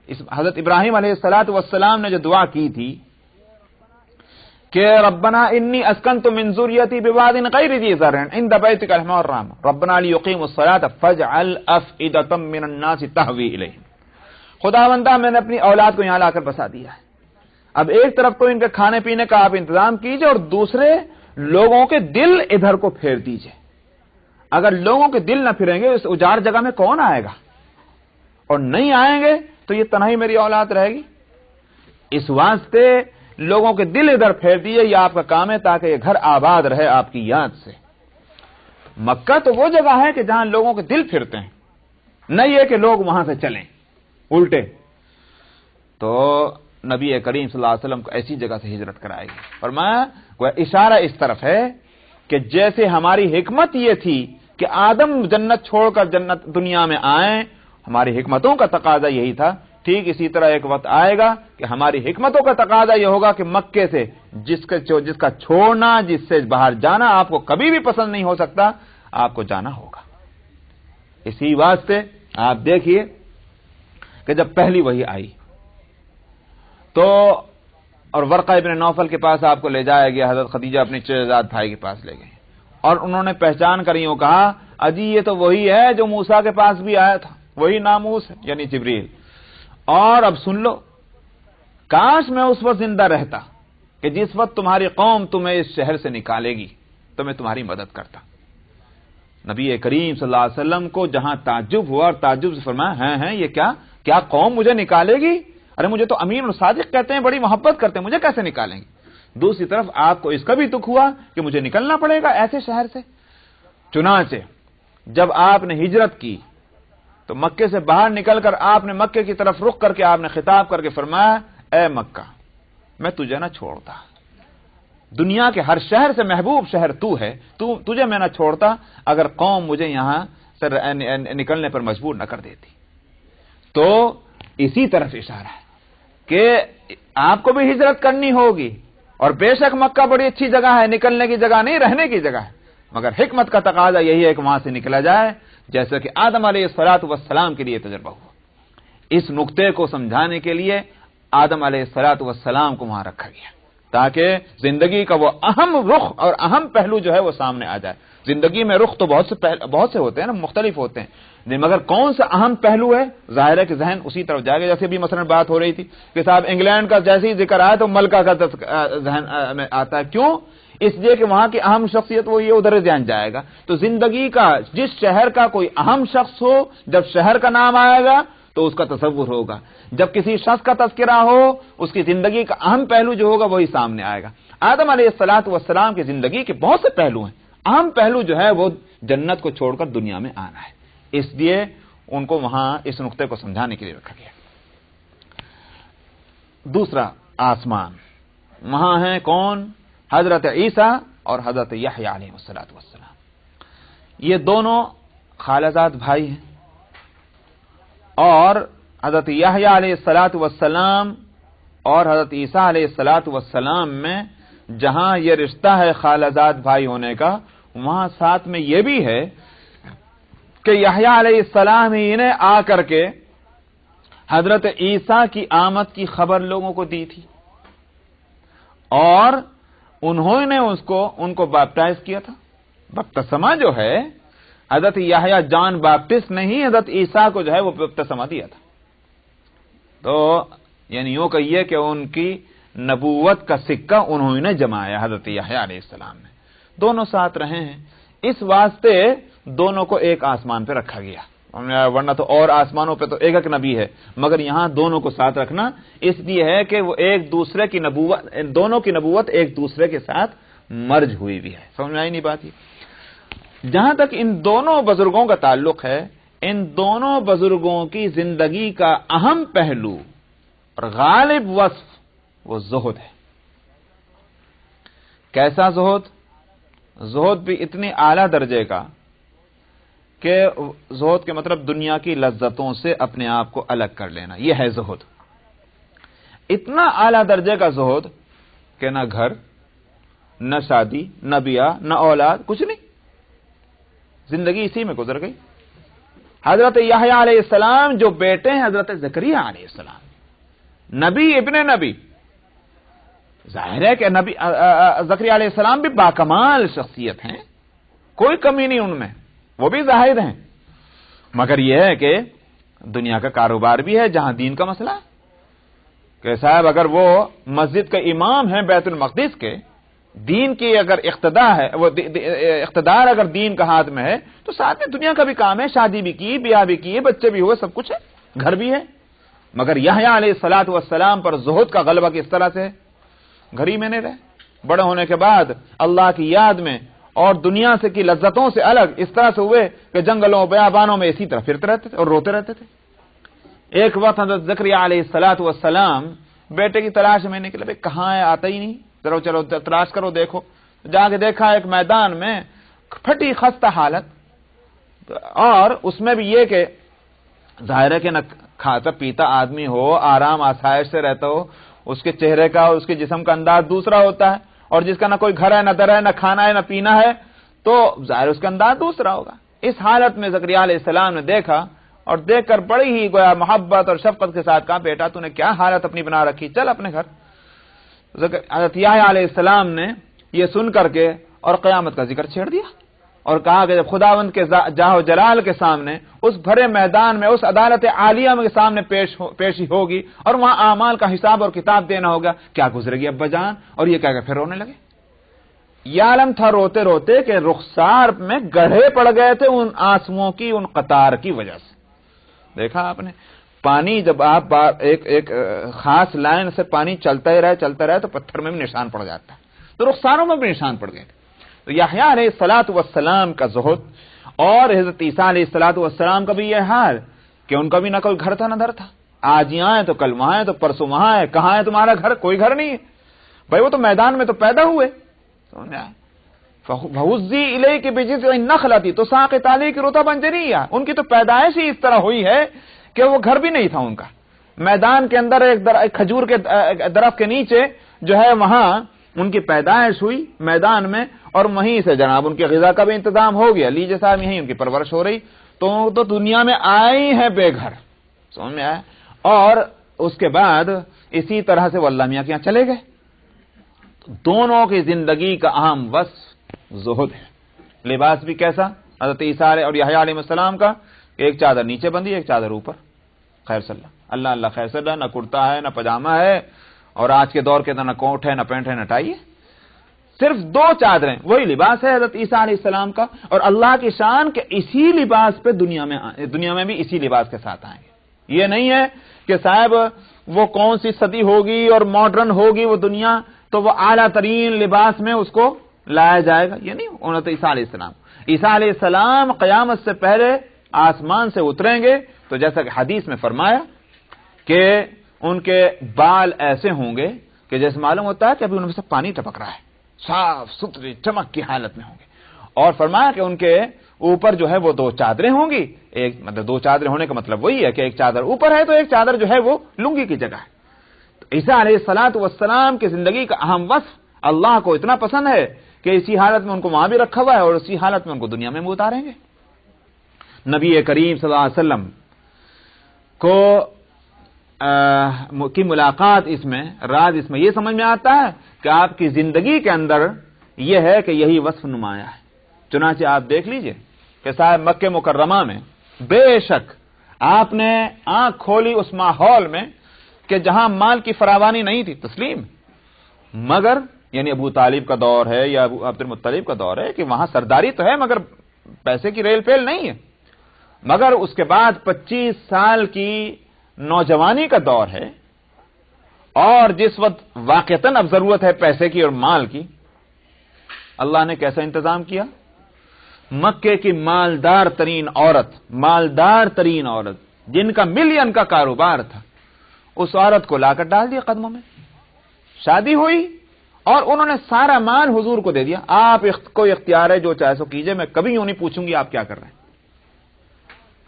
حضرت ابراہیم علیہ الصلوۃ والسلام نے جو دعا کی تھی کہ ربنا انی اسکنت من ذریتی بواد غیر ذی زرع عند بیتک الحرام ربنا لیقیموا الصلاۃ فاجعل افئدۃ من الناس تهوی الیہم، خداوندا میں نے اپنی اولاد کو یہاں لا کر بسا دیا ہے، اب ایک طرف تو ان کے کھانے پینے کا آپ انتظام کیجئے اور دوسرے لوگوں کے دل ادھر کو پھیر دیجئے۔ اگر لوگوں کے دل نہ پھریں گے اس اجاڑ جگہ میں کون آئے گا، اور نہیں آئیں گے تو یہ تنہائی میری اولاد رہے گی، اس واسطے لوگوں کے دل ادھر پھیر دیجئے، یہ آپ کا کام ہے تاکہ یہ گھر آباد رہے آپ کی یاد سے۔ مکہ تو وہ جگہ ہے کہ جہاں لوگوں کے دل پھرتے ہیں، نہ یہ کہ لوگ وہاں سے چلیں الٹے۔ تو نبی کریم صلی اللہ علیہ وسلم کو ایسی جگہ سے ہجرت کرائے گی، فرمایا وہ اشارہ اس طرف ہے کہ جیسے ہماری حکمت یہ تھی کہ آدم جنت چھوڑ کر جنت دنیا میں آئیں، ہماری حکمتوں کا تقاضا یہی تھا، ٹھیک اسی طرح ایک وقت آئے گا کہ ہماری حکمتوں کا تقاضا یہ ہوگا کہ مکے سے جس کا چھوڑنا، جس سے باہر جانا آپ کو کبھی بھی پسند نہیں ہو سکتا، آپ کو جانا ہوگا۔ اسی واسطے آپ دیکھیے کہ جب پہلی وحی آئی تو اور ورقہ ابن نوفل کے پاس آپ کو لے جایا گیا، حضرت خدیجہ اپنے چچیزاد بھائی کے پاس لے گئے اور انہوں نے پہچان کر یوں کہا اجی یہ تو وہی ہے جو موسیٰ کے پاس بھی آیا تھا، وہی ناموس ہے یعنی جبریل، اور اب سن لو کاش میں اس وقت زندہ رہتا کہ جس وقت تمہاری قوم تمہیں اس شہر سے نکالے گی تو میں تمہاری مدد کرتا۔ نبی کریم صلی اللہ علیہ وسلم کو جہاں تعجب ہوا اور تعجب سے فرمایا ہیں یہ کیا قوم مجھے نکالے گی؟ ارے مجھے تو امین اور صادق کہتے ہیں، بڑی محبت کرتے ہیں، مجھے کیسے نکالیں گے؟ دوسری طرف آپ کو اس کا بھی دکھ ہوا کہ مجھے نکلنا پڑے گا ایسے شہر سے۔ چنانچہ جب آپ نے ہجرت کی تو مکے سے باہر نکل کر آپ نے مکے کی طرف رخ کر کے آپ نے خطاب کر کے فرمایا اے مکہ میں تجھے نہ چھوڑتا، دنیا کے ہر شہر سے محبوب شہر تو ہے، تجھے میں نہ چھوڑتا اگر قوم مجھے یہاں سے نکلنے پر مجبور نہ کر دیتی۔ تو اسی طرف اشارہ ہے کہ آپ کو بھی ہجرت کرنی ہوگی، اور بے شک مکہ بڑی اچھی جگہ ہے، نکلنے کی جگہ نہیں رہنے کی جگہ ہے، مگر حکمت کا تقاضا یہی ہے کہ وہاں سے نکلا جائے جیسا کہ آدم علیہ الصلوۃ والسلام کے لیے تجربہ ہوا۔ اس نقطے کو سمجھانے کے لیے آدم علیہ الصلوۃ والسلام کو وہاں رکھا گیا تاکہ زندگی کا وہ اہم رخ اور اہم پہلو جو ہے وہ سامنے آ جائے۔ زندگی میں رخ تو بہت سے ہوتے ہیں نا، مختلف ہوتے ہیں، مگر کون سا اہم پہلو ہے ظاہر ہے کہ ذہن اسی طرف جائے گا۔ جیسے بھی مثلا بات ہو رہی تھی کہ صاحب انگلینڈ کا جیسے ہی ذکر آیا تو ملکہ کا ذہن میں آتا ہے، کیوں؟ اس لیے کہ وہاں کی اہم شخصیت وہ یہ ادھر ذہن جائے گا۔ تو زندگی کا جس شہر کا کوئی اہم شخص ہو، جب شہر کا نام آئے گا تو اس کا تصور ہوگا، جب کسی شخص کا تذکرہ ہو اس کی زندگی کا اہم پہلو جو ہوگا وہی سامنے آئے گا۔ آدم علیہ الصلوۃ والسلام کی زندگی کے بہت سے پہلو ہیں، اہم پہلو جو ہے وہ جنت کو چھوڑ کر دنیا میں آنا ہے، اس لیے ان کو وہاں اس نقطے کو سمجھانے کے لیے رکھا گیا۔ دوسرا آسمان، وہاں ہیں کون؟ حضرت عیسیٰ اور حضرت یحییٰ علیہ الصلوۃ والسلام، یہ دونوں خالہ بھائی ہیں، اور حضرت یحییٰ علیہ الصلوۃ والسلام اور حضرت عیسیٰ علیہ الصلوۃ والسلام میں جہاں یہ رشتہ ہے خالہ زاد بھائی ہونے کا، وہاں ساتھ میں یہ بھی ہے کہ یحییٰ علیہ السلام ہی نے آ کر کے حضرت عیسیٰ کی آمد کی خبر لوگوں کو دی تھی، اور انہوں نے ان کو بیپٹائز کیا تھا۔ بپتسمہ جو ہے حضرت یحییٰ جان باپٹسٹ نے ہی حضرت عیسیٰ کو جو ہے وہ بپتسمہ دیا تھا۔ تو یعنی یوں کہیے کہ ان کی نبوت کا سکہ انہوں نے جمایا حضرت یحییٰ علیہ السلام نے، دونوں ساتھ رہے ہیں، اس واسطے دونوں کو ایک آسمان پہ رکھا گیا، ورنہ تو اور آسمانوں پہ تو ایک نبی ہے، مگر یہاں دونوں کو ساتھ رکھنا اس لیے ہے کہ وہ ایک دوسرے کی نبوت، دونوں کی نبوت ایک دوسرے کے ساتھ مرج ہوئی بھی ہے۔ سمجھ میں آئی نہیں بات؟ یہ جہاں تک ان دونوں بزرگوں کا تعلق ہے، ان دونوں بزرگوں کی زندگی کا اہم پہلو اور غالب وصف وہ زہد ہے۔ کیسا زہد؟ زہد بھی اتنی اعلیٰ درجے کا کہ زہد کے مطلب دنیا کی لذتوں سے اپنے آپ کو الگ کر لینا، یہ ہے زہد۔ اتنا اعلیٰ درجے کا زہد کہ نہ گھر، نہ شادی، نہ بیاہ، نہ اولاد، کچھ نہیں، زندگی اسی میں گزر گئی۔ حضرت یحییٰ علیہ السلام جو بیٹے ہیں حضرت زکریا علیہ السلام، نبی ابن نبی، ظاہر ہے کہ نبی زکریا علیہ السلام بھی باکمال شخصیت ہیں، کوئی کمی نہیں ان میں، وہ بھی زاہد ہیں، مگر یہ ہے کہ دنیا کا کاروبار بھی ہے جہاں دین کا مسئلہ ہے کہ صاحب اگر وہ مسجد کے امام ہیں بیت المقدس کے، دین کی اگر اقتدار اگر دین کا ہاتھ میں ہے تو ساتھ میں دنیا کا بھی کام ہے، شادی بھی کی، بیاہ بھی کی، بچے بھی ہوئے، سب کچھ ہے، گھر بھی ہے۔ مگر یحییٰ علیہ الصلوۃ والسلام پر زہد کا غلبہ کس طرح سے ہے؟ گھر ہی میں نہیں رہے، بڑے ہونے کے بعد اللہ کی یاد میں اور دنیا سے کی لذتوں سے الگ اس طرح سے ہوئے کہ جنگلوں بیابانوں میں اسی طرح پھرتے رہتے تھے اور روتے رہتے تھے۔ ایک وقت حضرت زکریا علیہ الصلوۃ والسلام بیٹے کی تلاش میں نکلے، بھائی کہاں ہے، آتا ہی نہیں، ذرا چلو تلاش کرو دیکھو، جا کے دیکھا ایک میدان میں پھٹی خستہ حالت، اور اس میں بھی یہ کہ ظاہر ہے کہ نہ کھاتا پیتا آدمی ہو، آرام آسائش سے رہتا ہو، اس کے چہرے کا اور اس کے جسم کا انداز دوسرا ہوتا ہے، اور جس کا نہ کوئی گھر ہے، نہ در ہے، نہ کھانا ہے، نہ پینا ہے، تو ظاہر اس کا انداز دوسرا ہوگا۔ اس حالت میں زکریا علیہ السلام نے دیکھا اور دیکھ کر بڑی ہی گویا محبت اور شفقت کے ساتھ کہا، بیٹا تو نے کیا حالت اپنی بنا رکھی، چل اپنے گھر۔ حضرت یحییٰ علیہ السلام نے یہ سن کر کے اور قیامت کا ذکر چھیڑ دیا اور کہا کہ جب خداوند کے جاہ و جلال کے سامنے، اس بھرے میدان میں، اس عدالت عالیہ کے سامنے پیشی ہوگی اور وہاں اعمال کا حساب اور کتاب دینا ہوگا، کیا گزرے گی ابا جان؟ اور یہ کہہ کے پھر رونے لگے۔ یہ عالم تھا روتے روتے کہ رخسار میں گڑھے پڑ گئے تھے ان آنسوؤں کی، ان قطار کی وجہ سے۔ دیکھا آپ نے، پانی جب آپ ایک خاص لائن سے پانی چلتا ہی رہے تو پتھر میں بھی نشان پڑ جاتا ہے، تو رخساروں میں بھی نشان پڑ گئے تھے۔ تو یحییٰ علیہ الصلوۃ والسلام کا زہد، اور حضرت عیسیٰ علیہ الصلوۃ والسلام کا بھی یہ حال کہ ان کا بھی نہ کوئی گھر تھا نہ در تھا، آج یہاں ہے تو کل وہاں ہے تو پرسوں وہاں ہے، کہاں ہے تمہارا گھر؟ کوئی گھر نہیں ہے بھائی، وہ تو میدان میں تو پیدا ہوئے۔ فَهُزِّي إِلَيْكِ بِجِذْعِ النَّخْلَةِ تُسَاقِطْ عَلَيْكِ رُطَبًا جَنِيًّا، ان کی تو پیدائش ہی اس طرح ہوئی ہے کہ وہ گھر بھی نہیں تھا ان کا، میدان کے اندر ایک کھجور کے درخت کے نیچے جو ہے وہاں ان کی پیدائش ہوئی میدان میں، اور وہیں سے جناب ان کی غذا کا بھی انتظام ہو گیا، لیجیے صاحب یہیں ان کی پرورش ہو رہی، تو دنیا میں آئے ہی ہیں بے گھر، سمجھ میں آیا؟ اور اس کے بعد اسی طرح سے وہ اللہ میاں کے یہاں چلے گئے۔ دونوں کی زندگی کا اہم وصف زہد ہے۔ لباس بھی کیسا؟ حضرت عیسیٰ اور یحییٰ علیہ السلام کا، ایک چادر نیچے بندھی، ایک چادر اوپر، خیر صلی اللہ اللہ خیر صلی اللہ، نہ کرتا ہے نہ پاجامہ ہے، اور آج کے دور کے نہ کوٹ ہے نہ پینٹ ہے نہ ٹائی ہے، صرف دو چادریں، وہی لباس ہے حضرت عیسیٰ علیہ السلام کا، اور اللہ کی شان کہ اسی لباس پہ دنیا میں بھی اسی لباس کے ساتھ آئیں گے۔ یہ نہیں ہے کہ صاحب وہ کون سی صدی ہوگی اور ماڈرن ہوگی وہ دنیا تو وہ اعلیٰ ترین لباس میں اس کو لایا جائے گا، یہ نہیں۔ حضرت عیسیٰ علیہ السلام، عیسیٰ علیہ السلام قیامت سے پہلے آسمان سے اتریں گے تو جیسا کہ حدیث میں فرمایا کہ ان کے بال ایسے ہوں گے کہ جیسے معلوم ہوتا ہے کہ ابھی ان میں سے پانی ٹپک رہا ہے، صاف ستھری چمک کی حالت میں ہوں گے، اور فرمایا کہ ان کے اوپر جو ہے وہ دو چادریں ہوں گی، ایک مطلب دو چادریں ہونے کا مطلب وہی ہے کہ ایک چادر اوپر ہے تو ایک چادر جو ہے وہ لنگی کی جگہ ہے۔ تو عیسیٰ علیہ الصلوۃ والسلام کی زندگی کا اہم وصف اللہ کو اتنا پسند ہے کہ اسی حالت میں ان کو وہاں بھی رکھا ہوا ہے اور اسی حالت میں ان کو دنیا میں بھی اتاریں گے۔ نبی کریم صلی اللہ علیہ وسلم کی ملاقات اس میں راز اس میں یہ سمجھ میں آتا ہے کہ آپ کی زندگی کے اندر یہ ہے کہ یہی وصف نمایاں ہے۔ چنانچہ آپ دیکھ لیجئے کہ صاحب مکہ مکرمہ میں بے شک آپ نے آنکھ کھولی اس ماحول میں کہ جہاں مال کی فراوانی نہیں تھی، تسلیم، مگر یعنی ابو طالب کا دور ہے یا ابو عبد المطلب کا دور ہے کہ وہاں سرداری تو ہے مگر پیسے کی ریل پیل نہیں ہے، مگر اس کے بعد 25 سال کی نوجوانی کا دور ہے، اور جس وقت واقعتاً اب ضرورت ہے پیسے کی اور مال کی، اللہ نے کیسا انتظام کیا؟ مکے کی مالدار ترین عورت جن کا ملین کا کاروبار تھا، اس عورت کو لا کر ڈال دیا قدموں میں، شادی ہوئی اور انہوں نے سارا مال حضور کو دے دیا، آپ کو اختیار ہے جو چاہے سو کیجئے، میں کبھی یوں نہیں پوچھوں گی آپ کیا کر رہے ہیں۔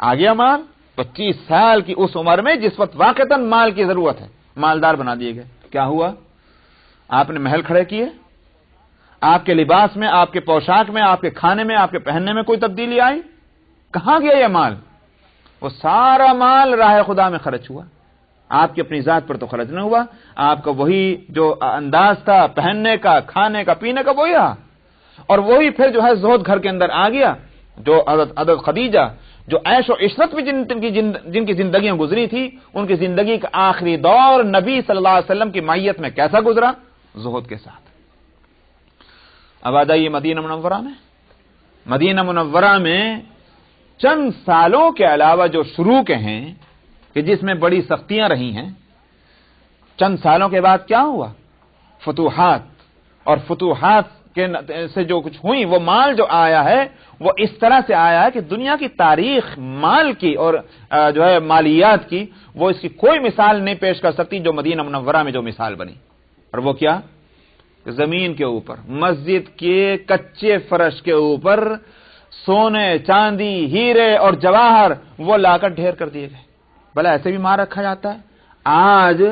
آ گیا مال، 25 سال کی اس عمر میں جس وقت واقعتاً مال کی ضرورت ہے، مالدار بنا دیے گئے۔ کیا ہوا؟ آپ نے محل کھڑے کیے، آپ کے لباس میں، آپ کے پوشاک میں، آپ کے کھانے میں، آپ کے پہننے میں کوئی تبدیلی آئی؟ کہاں گیا یہ مال؟ وہ سارا مال راہ خدا میں خرچ ہوا، آپ کی اپنی ذات پر تو خرچ نہ ہوا، آپ کا وہی جو انداز تھا پہننے کا، کھانے کا، پینے کا، وہی رہا، اور وہی پھر جو ہے زہد گھر کے اندر آ گیا۔ جو حضرت خدیجہ جو عیش و عشرت میں جن کی زندگیاں گزری تھی، ان کی زندگی کا آخری دور نبی صلی اللہ علیہ وسلم کی معیت میں کیسا گزرا؟ زہد کے ساتھ۔ اب آ جائیے مدینہ منورہ میں۔ مدینہ منورہ میں چند سالوں کے علاوہ جو شروع کے ہیں کہ جس میں بڑی سختیاں رہی ہیں، چند سالوں کے بعد کیا ہوا؟ فتوحات، اور فتوحات سے جو کچھ ہوئی، وہ مال جو آیا ہے وہ اس طرح سے آیا ہے کہ دنیا کی تاریخ مال کی اور جو ہے مالیات کی، وہ اس کی کوئی مثال نہیں پیش کر سکتی جو مدینہ منورہ میں جو مثال بنی۔ اور وہ کیا؟ زمین کے اوپر، مسجد کے کچے فرش کے اوپر سونے، چاندی، ہیرے اور جواہر وہ لا کر ڈھیر کر دیے گئے۔ بھلا ایسے بھی مال رکھا جاتا ہے؟ آج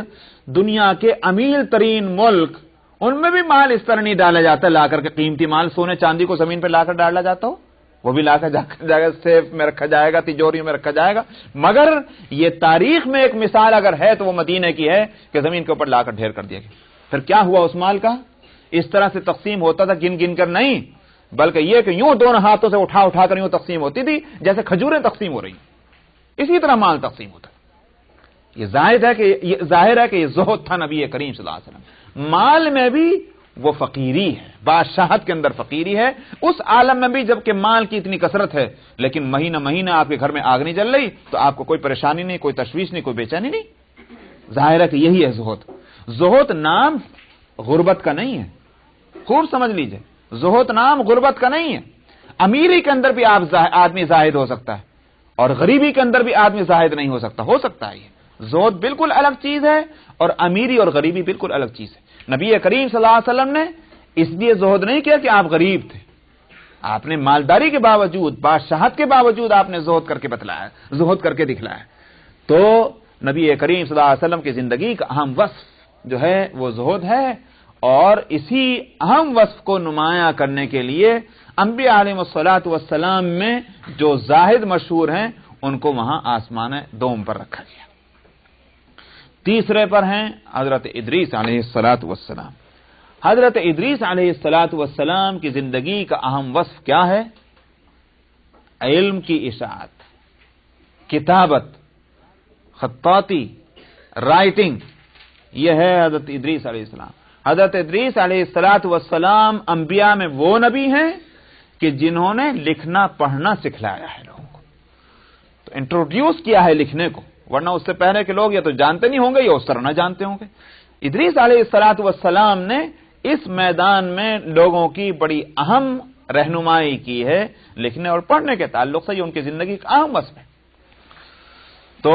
دنیا کے امیر ترین ملک، ان میں بھی مال اس طرح نہیں ڈالا جاتا، لا کر کے قیمتی مال سونے چاندی کو زمین پہ لا کر ڈالا جاتا ہو، وہ بھی لا کر جائے گا، سیف میں رکھا جائے گا، تجوریوں میں رکھا جائے گا۔ مگر یہ تاریخ میں ایک مثال اگر ہے تو وہ مدینہ کی ہے کہ زمین کے اوپر لا کر ڈھیر کر دیا گیا۔ پھر کیا ہوا اس مال کا؟ اس طرح سے تقسیم ہوتا تھا، گن گن کر نہیں، بلکہ یہ کہ یوں دونوں ہاتھوں سے اٹھا اٹھا کر یوں تقسیم ہوتی تھی جیسے کھجوریں تقسیم ہو رہی ہیں، اسی طرح مال تقسیم ہوتا ہے۔ یہ ظاہر ہے کہ یہ زہد تھا نبی کریم صلی اللہ علیہ وسلم۔ مال میں بھی وہ فقیری ہے، بادشاہت کے اندر فقیری ہے، اس عالم میں بھی جبکہ مال کی اتنی کثرت ہے، لیکن مہینہ مہینہ آپ کے گھر میں آگ نہیں جل رہی تو آپ کو کوئی پریشانی نہیں، کوئی تشویش نہیں، کوئی بے چینی نہیں۔ ظاہر ہے کہ یہی ہے زہد۔ زہد نام غربت کا نہیں ہے، خوب سمجھ لیجئے، زہد نام غربت کا نہیں ہے۔ امیری کے اندر بھی آدمی زاہد ہو سکتا ہے، اور غریبی کے اندر بھی آدمی زاہد نہیں ہو سکتا ہے یہ۔ زہد بالکل الگ چیز ہے، اور امیری اور غریبی بالکل الگ چیز ہے۔ نبی کریم صلی اللہ علیہ وسلم نے اس لیے زہد نہیں کیا کہ آپ غریب تھے، آپ نے مالداری کے باوجود، بادشاہت کے باوجود آپ نے زہد کر کے بتلایا، زہد کر کے دکھلایا۔ تو نبی کریم صلی اللہ علیہ وسلم کی زندگی کا اہم وصف جو ہے وہ زہد ہے، اور اسی اہم وصف کو نمایاں کرنے کے لیے انبیاء علیہ الصلوۃ والسلام میں جو زاہد مشہور ہیں ان کو وہاں آسمان دوم پر رکھا گیا۔ تیسرے پر ہیں حضرت ادریس علیہ الصلوۃ والسلام۔ حضرت ادریس علیہ الصلوۃ والسلام کی زندگی کا اہم وصف کیا ہے؟ علم کی اشاعت، کتابت، خطاطی، رائٹنگ، یہ ہے حضرت ادریس علیہ السلام۔ حضرت ادریس علیہ الصلوۃ والسلام انبیاء میں وہ نبی ہیں کہ جنہوں نے لکھنا پڑھنا سکھلایا ہے لوگوں کو، تو انٹروڈیوس کیا ہے لکھنے کو، ورنہ اس سے پہلے کے لوگ یا تو جانتے نہیں ہوں گے یا اس طرح نہ جانتے ہوں گے۔ ادریس علیہ الصلوۃ والسلام نے اس میدان میں لوگوں کی بڑی اہم رہنمائی کی ہے، لکھنے اور پڑھنے کے تعلق سے یہ ان کی زندگی کا اہم وصف ہے۔ تو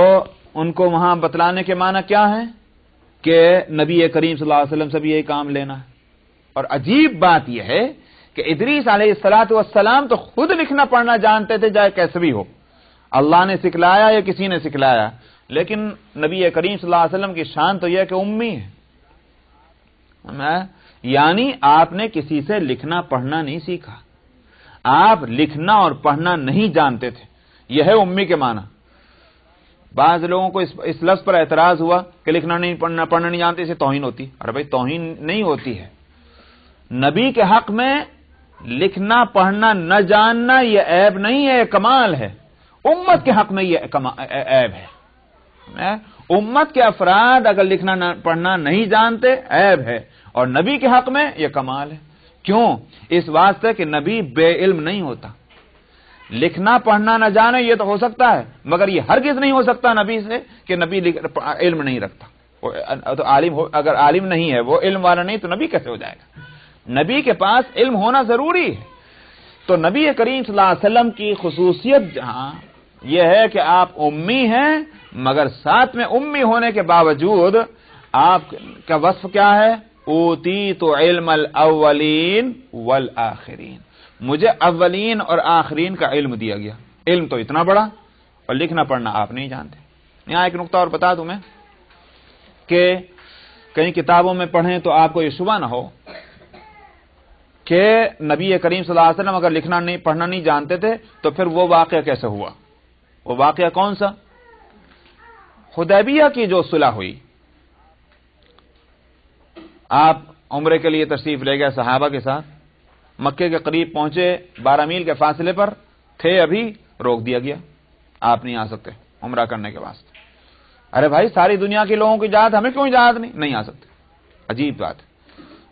ان کو وہاں بتلانے کے معنی کیا ہے کہ نبی کریم صلی اللہ علیہ وسلم سے بھی یہی کام لینا ہے۔ اور عجیب بات یہ ہے کہ ادریس علیہ الصلوۃ والسلام تو خود لکھنا پڑھنا جانتے تھے، چاہے کیسے بھی ہو، اللہ نے سکھلایا یا کسی نے سکھلایا، لیکن نبی کریم صلی اللہ علیہ وسلم کی شان تو یہ ہے کہ امی ہے، یعنی آپ نے کسی سے لکھنا پڑھنا نہیں سیکھا، آپ لکھنا اور پڑھنا نہیں جانتے تھے، یہ ہے امی کے معنی۔ بعض لوگوں کو اس لفظ پر اعتراض ہوا کہ لکھنا نہیں پڑھنا نہیں جانتے، اسے توہین ہوتی۔ ارے بھائی توہین نہیں ہوتی ہے، نبی کے حق میں لکھنا پڑھنا نہ جاننا یہ عیب نہیں ہے، یہ کمال ہے۔ امت کے حق میں یہ عیب ہے، امت کے افراد اگر لکھنا پڑھنا نہیں جانتے عیب ہے، اور نبی کے حق میں یہ کمال ہے۔ کیوں؟ اس واسطے کہ نبی بے علم نہیں ہوتا۔ لکھنا پڑھنا نہ جانے یہ تو ہو سکتا ہے، مگر یہ ہرگز نہیں ہو سکتا نبی سے کہ نبی علم نہیں رکھتا۔ تو عالم اگر عالم نہیں ہے، وہ علم والا نہیں، تو نبی کیسے ہو جائے گا؟ نبی کے پاس علم ہونا ضروری ہے۔ تو نبی کریم صلی اللہ علیہ وسلم کی خصوصیت جہاں یہ ہے کہ آپ امی ہیں، مگر ساتھ میں امی ہونے کے باوجود آپ کا وصف کیا ہے؟ اوتیت علم الاولین والآخرین، مجھے اولین اور آخرین کا علم دیا گیا۔ علم تو اتنا بڑا، اور لکھنا پڑھنا آپ نہیں جانتے۔ یہاں ایک نقطہ اور بتا دوں میں کہ کئی کتابوں میں پڑھیں تو آپ کو یہ شبہ نہ ہو کہ نبی کریم صلی اللہ علیہ وسلم اگر لکھنا نہیں پڑھنا نہیں جانتے تھے تو پھر وہ واقعہ کیسے ہوا۔ وہ واقعہ کون سا؟ حدیبیہ کی جو صلح ہوئی، آپ عمرے کے لیے تشریف لے گئے صحابہ کے ساتھ، مکے کے قریب پہنچے، 12 میل کے فاصلے پر تھے، ابھی روک دیا گیا، آپ نہیں آ سکتے عمرہ کرنے کے واسطے۔ ارے بھائی، ساری دنیا کے لوگوں کی اجازت، ہمیں کیوں اجازت نہیں آ سکتے؟ عجیب بات ہے۔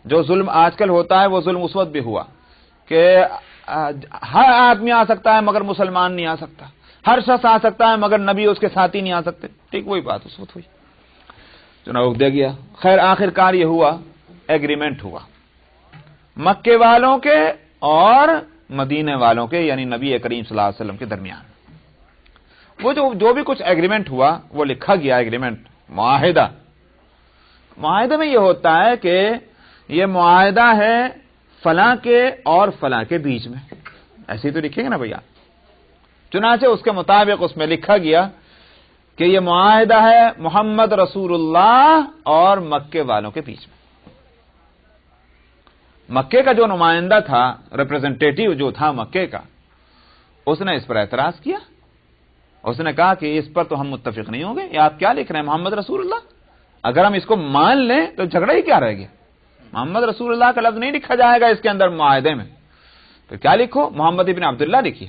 جو ظلم آج کل ہوتا ہے وہ ظلم اس وقت بھی ہوا کہ ہر آدمی آ سکتا ہے مگر مسلمان نہیں آ سکتا، ہر شخص آ سکتا ہے مگر نبی اس کے ساتھی نہیں آ سکتے، ٹھیک وہی بات اس وقت ہوئی، چنانچہ روک دیا گیا۔ خیر آخر کار یہ ہوا، ایگریمنٹ ہوا مکے والوں کے اور مدینے والوں کے، یعنی نبی کریم صلی اللہ علیہ وسلم کے درمیان۔ وہ جو بھی کچھ ایگریمنٹ ہوا وہ لکھا گیا، ایگریمنٹ، معاہدہ۔ معاہدے میں یہ ہوتا ہے کہ یہ معاہدہ ہے فلاں کے اور فلاں کے بیچ میں، ایسے ہی تو لکھیں گے نا بھیا۔ چنانچہ اس کے مطابق اس میں لکھا گیا کہ یہ معاہدہ ہے محمد رسول اللہ اور مکے والوں کے بیچ میں۔ مکے کا جو نمائندہ تھا، ریپریزنٹیٹیو جو تھا مکے کا، اس نے اس پر اعتراض کیا، اس نے کہا کہ اس پر تو ہم متفق نہیں ہوں گے، یہ آپ کیا لکھ رہے ہیں محمد رسول اللہ؟ اگر ہم اس کو مان لیں تو جھگڑا ہی کیا رہ گیا؟ محمد رسول اللہ کا لفظ نہیں لکھا جائے گا اس کے اندر معاہدے میں، تو کیا لکھو؟ محمد ابن عبداللہ لکھیے۔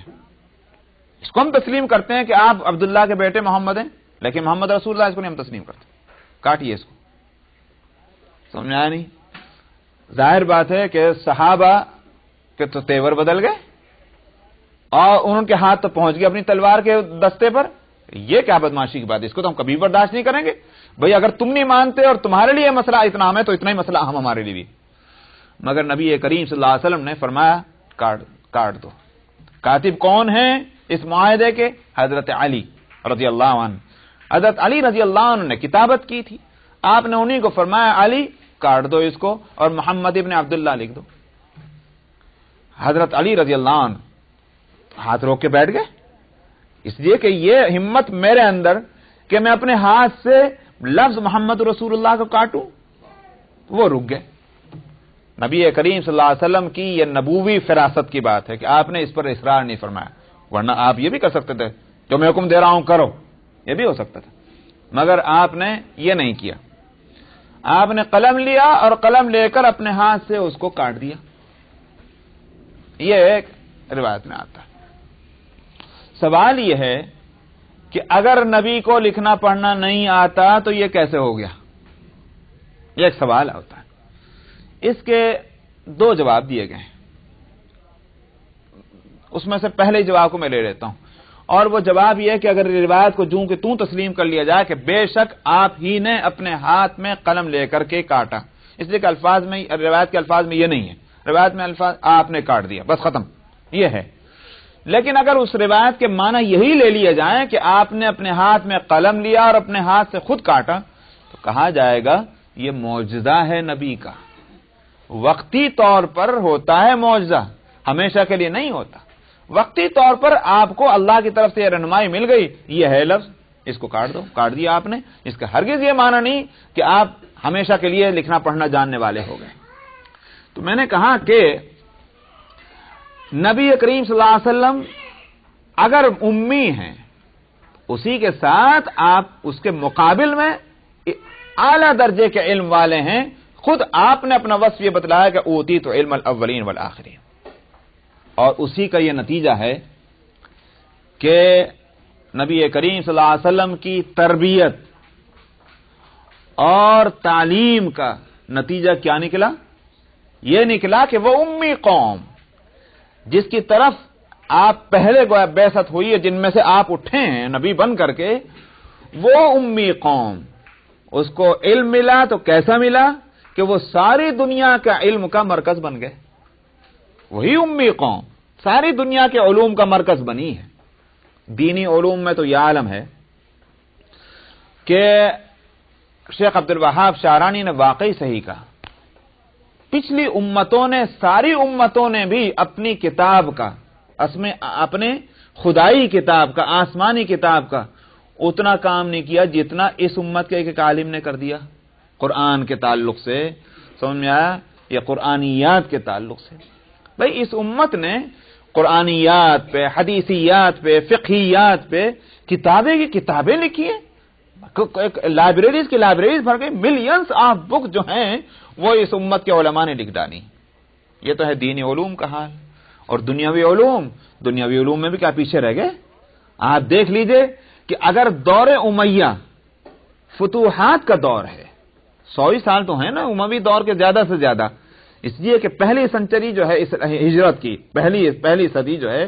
اس کو ہم تسلیم کرتے ہیں کہ آپ عبداللہ کے بیٹے محمد ہیں، لیکن محمد رسول اللہ اس کو نہیں ہم تسلیم کرتے، کاٹیے اس کو۔ سمجھ آیا نہیں؟ ظاہر بات ہے کہ صحابہ کے تو تیور بدل گئے اور ان کے ہاتھ تو پہنچ گئے اپنی تلوار کے دستے پر۔ یہ کیا بدماشی کی بات ہے، اس کو تو ہم کبھی برداشت نہیں کریں گے۔ بھئی اگر تم نہیں مانتے اور تمہارے لیے مسئلہ اتنا اہم ہے تو اتنا ہی مسئلہ اہم ہمارے لیے بھی۔ مگر نبی کریم صلی اللہ علیہ وسلم نے فرمایا کاٹ دو۔ کاتب کون ہیں اس معاہدے کے؟ حضرت علی رضی اللہ عنہ۔ حضرت علی رضی اللہ عنہ نے کتابت کی تھی، آپ نے انہی کو فرمایا علی کاٹ دو اس کو اور محمد ابن عبداللہ لکھ دو۔ حضرت علی رضی اللہ عنہ ہاتھ روک کے بیٹھ گئے، اس لیے کہ یہ ہمت میرے اندر کہ میں اپنے ہاتھ سے لفظ محمد رسول اللہ کو کاٹوں، وہ رک گئے۔ نبی کریم صلی اللہ علیہ وسلم کی یہ نبوی فراست کی بات ہے کہ آپ نے اس پر اصرار نہیں فرمایا، ورنہ آپ یہ بھی کر سکتے تھے، جو میں حکم دے رہا ہوں کرو، یہ بھی ہو سکتا تھا، مگر آپ نے یہ نہیں کیا۔ آپ نے قلم لیا اور قلم لے کر اپنے ہاتھ سے اس کو کاٹ دیا۔ یہ ایک روایت میں آتا ہے۔ سوال یہ ہے کہ اگر نبی کو لکھنا پڑھنا نہیں آتا تو یہ کیسے ہو گیا؟ یہ ایک سوال ہوتا ہے۔ اس کے 2 جواب دیے گئے ہیں، اس میں سے پہلے جواب کو میں لے لیتا ہوں، اور وہ جواب یہ ہے کہ اگر روایت کو جوں کہ توں تسلیم کر لیا جائے کہ بے شک آپ ہی نے اپنے ہاتھ میں قلم لے کر کے کاٹا، اس لیے کہ الفاظ میں، روایت کے الفاظ میں یہ نہیں ہے، روایت میں الفاظ آپ نے کاٹ دیا، بس ختم، یہ ہے۔ لیکن اگر اس روایت کے معنی یہی لے لیے جائیں کہ آپ نے اپنے ہاتھ میں قلم لیا اور اپنے ہاتھ سے خود کاٹا، تو کہا جائے گا یہ معجزہ ہے نبی کا، وقتی طور پر ہوتا ہے معجزہ، ہمیشہ کے لیے نہیں ہوتا۔ وقتی طور پر آپ کو اللہ کی طرف سے یہ رہنمائی مل گئی، یہ ہے لفظ، اس کو کاٹ دو، کاٹ دیا آپ نے، اس کا ہرگز یہ معنی نہیں کہ آپ ہمیشہ کے لیے لکھنا پڑھنا جاننے والے ہو گئے۔ تو میں نے کہا کہ نبی کریم صلی اللہ علیہ وسلم اگر امی ہیں، اسی کے ساتھ آپ اس کے مقابل میں اعلیٰ درجے کے علم والے ہیں، خود آپ نے اپنا وصف یہ بتلایا کہ اوتیت علم الاولین والآخرین، اور اسی کا یہ نتیجہ ہے کہ نبی کریم صلی اللہ علیہ وسلم کی تربیت اور تعلیم کا نتیجہ کیا نکلا؟ یہ نکلا کہ وہ امی قوم جس کی طرف آپ پہلے گویا بعثت ہوئی ہے، جن میں سے آپ اٹھے ہیں نبی بن کر کے، وہ امی قوم، اس کو علم ملا تو کیسا ملا کہ وہ ساری دنیا کا علم کا مرکز بن گئے۔ وہی امی قوم ساری دنیا کے علوم کا مرکز بنی ہے۔ دینی علوم میں تو یہ عالم ہے کہ شیخ عبد الوہاب شعرانی نے واقعی صحیح کہا، پچھلی امتوں نے، ساری امتوں نے بھی اپنی کتاب کا، اپنے خدائی کتاب کا، آسمانی کتاب کا اتنا کام نہیں کیا جتنا اس امت کے ایک عالم نے کر دیا، قرآن کے تعلق سے، سمجھ میں آیا، یا قرآنیات کے تعلق سے۔ بھئی اس امت نے قرآنیات پہ، حدیثیات پہ، فقہیات پہ کتابیں کی کتابیں لکھی ہیں، لائبریریز کی لائبریریز بھر گئی، ملینز آف بک جو ہیں وہ اس امت کے علماء نے لکھ ڈالی. یہ تو ہے دینی علوم کا حال. اور دنیاوی علوم میں بھی کیا پیچھے رہ گئے؟ آپ دیکھ لیجئے کہ اگر دور امیہ فتوحات کا دور ہے، 100 سال تو ہیں نا اموی دور کے زیادہ سے زیادہ، اس لیے کہ پہلی سنچری جو ہے اس ہجرت کی پہلی صدی جو ہے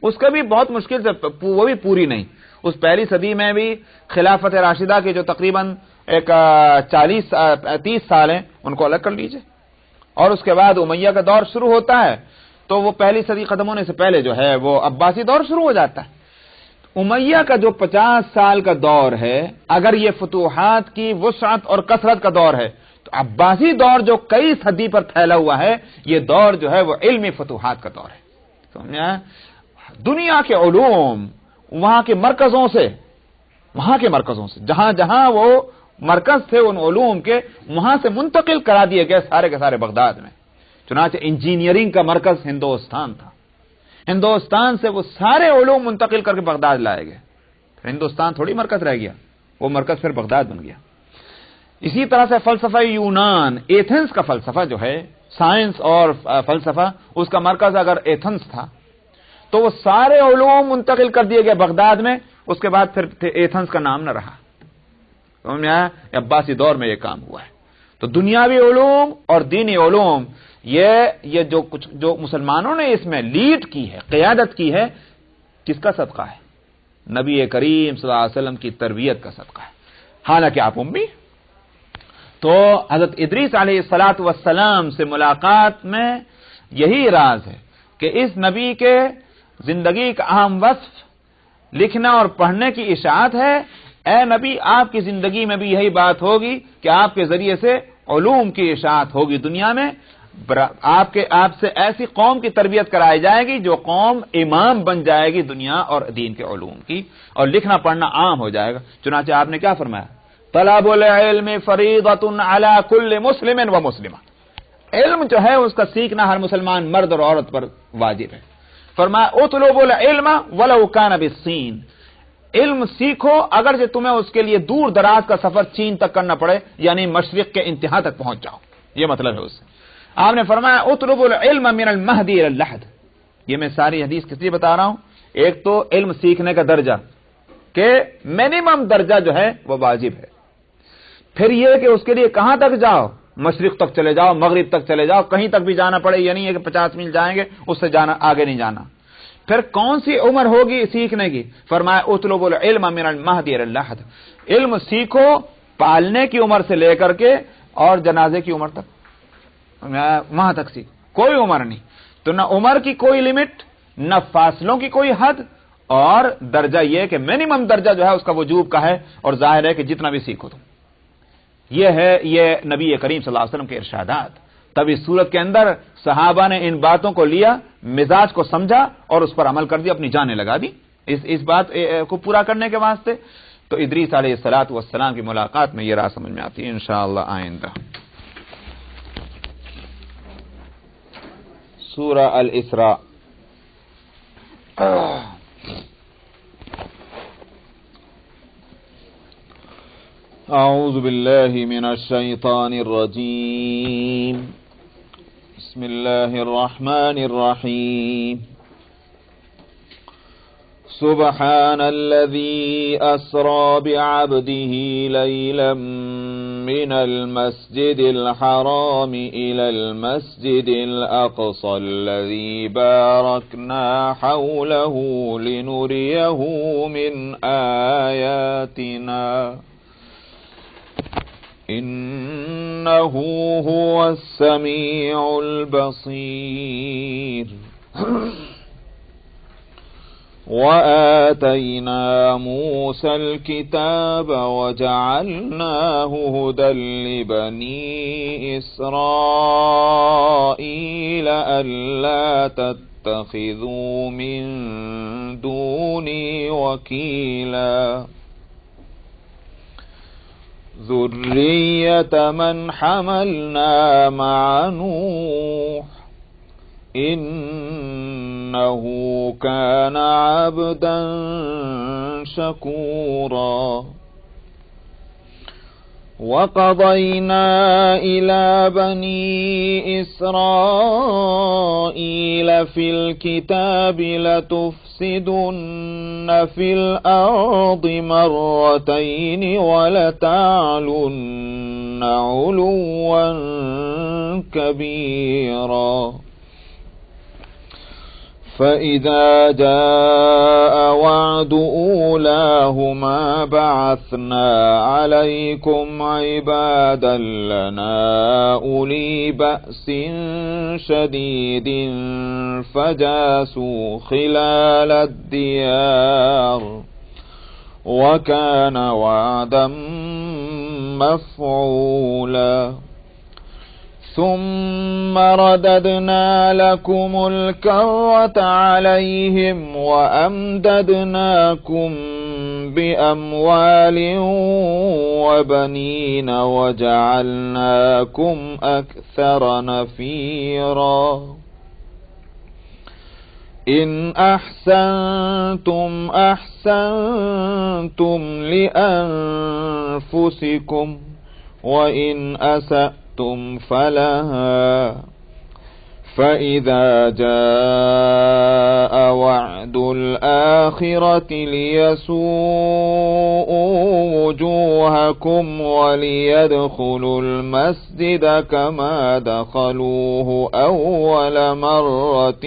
اس کا بھی بہت مشکل سے وہ بھی پوری نہیں. اس پہلی صدی میں بھی خلافت راشدہ کے جو تقریباً ایک 30 سال ہیں ان کو الگ کر لیجئے، اور اس کے بعد امیہ کا دور شروع ہوتا ہے تو وہ پہلی صدی ختم ہونے سے پہلے جو ہے وہ عباسی دور شروع ہو جاتا ہے. امیہ کا جو 50 سال کا دور ہے، اگر یہ فتوحات کی وسعت اور کثرت کا دور ہے تو عباسی دور جو کئی صدی پر پھیلا ہوا ہے، یہ دور جو ہے وہ علمی فتوحات کا دور ہے. سمجھا؟ دنیا کے علوم وہاں کے مرکزوں سے جہاں جہاں وہ مرکز تھے ان علوم کے، وہاں سے منتقل کرا دیے گئے سارے کے سارے بغداد میں. چنانچہ انجینئرنگ کا مرکز ہندوستان تھا، ہندوستان سے وہ سارے علوم منتقل کر کے بغداد لائے گئے. پھر ہندوستان تھوڑی مرکز رہ گیا، وہ مرکز پھر بغداد بن گیا. اسی طرح سے فلسفہ یونان، ایتھنز کا فلسفہ جو ہے، سائنس اور فلسفہ، اس کا مرکز اگر ایتھنز تھا تو وہ سارے علوم منتقل کر دیے گئے بغداد میں. اس کے بعد پھر ایتھنز کا نام نہ رہا. عباسی دور میں یہ کام ہوا ہے. تو دنیاوی علوم اور دینی علوم یہ جو مسلمانوں نے اس میں لیڈ کی ہے، قیادت کی ہے، کس کا صدقہ ہے؟ نبی کریم صلی اللہ علیہ وسلم کی تربیت کا صدقہ ہے. حالانکہ آپ امی. تو حضرت ادریس علیہ الصلوۃ والسلام سے ملاقات میں یہی راز ہے کہ اس نبی کے زندگی کا اہم وصف لکھنا اور پڑھنے کی اشاعت ہے. اے نبی، آپ کی زندگی میں بھی یہی بات ہوگی کہ آپ کے ذریعے سے علوم کی اشاعت ہوگی دنیا میں. آپ سے ایسی قوم کی تربیت کرائی جائے گی جو قوم امام بن جائے گی دنیا اور دین کے علوم کی، اور لکھنا پڑھنا عام ہو جائے گا. چنانچہ آپ نے کیا فرمایا؟ طلب العلم فریضۃ علی کل مسلم و مسلمہ. علم جو ہے اس کا سیکھنا ہر مسلمان مرد اور عورت پر واجب ہے. فرمایا اطلبوا العلم ولو کان بالصین. علم سیکھو اگرچہ تمہیں اس کے لیے دور دراز کا سفر چین تک کرنا پڑے، یعنی مشرق کے انتہا تک پہنچ جاؤ. یہ مطلب ہے اس سے. آپ نے فرمایا اطلبوا العلم من المہدی الى اللحد. یہ میں ساری حدیث کس لیے بتا رہا ہوں؟ ایک تو علم سیکھنے کا درجہ کہ منیمم درجہ جو ہے وہ واجب ہے. پھر یہ کہ اس کے لیے کہاں تک جاؤ؟ مشرق تک چلے جاؤ، مغرب تک چلے جاؤ، کہیں تک بھی جانا پڑے. یہ نہیں ہے کہ 50 میل جائیں گے اس سے آگے نہیں جانا. پھر کون سی عمر ہوگی سیکھنے کی؟ فرمایا اطلبوا العلم من المہدی الى اللحد. علم سیکھو پالنے کی عمر سے لے کر کے اور جنازے کی عمر تک، وہاں تک سیکھ. کوئی عمر نہیں. تو نہ عمر کی کوئی لمٹ، نہ فاصلوں کی کوئی حد، اور درجہ یہ کہ منیمم درجہ جو ہے اس کا وجوب کا ہے. اور ظاہر ہے کہ جتنا بھی سیکھو تم. یہ نبی کریم صلی اللہ علیہ وسلم کے ارشادات. تب اس صورت کے اندر صحابہ نے ان باتوں کو لیا، مزاج کو سمجھا اور اس پر عمل کر دیا، اپنی جانیں لگا دی اس بات کو پورا کرنے کے واسطے. تو ادریس علیہ الصلوۃ والسلام کی ملاقات میں یہ راز سمجھ میں آتی ہے انشاءاللہ. آئندہ سورہ الاسراء. اعوذ باللہ من الشیطان الرجیم. بسم اللہ الرحمن الرحیم. سبحان الذي أسرى بعبده ليلا من المسجد الحرام إلى المسجد الأقصى الذي باركنا حوله لنريه من آياتنا إنه هو السميع البصير. وآتينا موسى الكتاب وجعلناه هدى لبني إسرائيل ألا تتخذوا من دوني وكيلا ذرية من حملنا مع نوح إنه إنه كان عبدا شكورا. وقضينا إلى بني إسرائيل في الكتاب لتفسدن في الأرض مرتين ولتعلن علوا كبيرا. فإذا جاء وعد أولاهما بعثنا عليكم عبادا لنا أولي بأس شديد فجاسوا خلال الديار وكان وعدا مفعولا. ثم رددنا لكم الكرة عليهم وأمددناكم بأموال وبنين وجعلناكم أكثر نفيرا. إن أحسنتم أحسنتم لأنفسكم وإن أسأتم فلها. فإذا جاء وعد الآخرة ليسوءوا وجوهكم وليدخلوا المسجد كما دخلوه أول مرة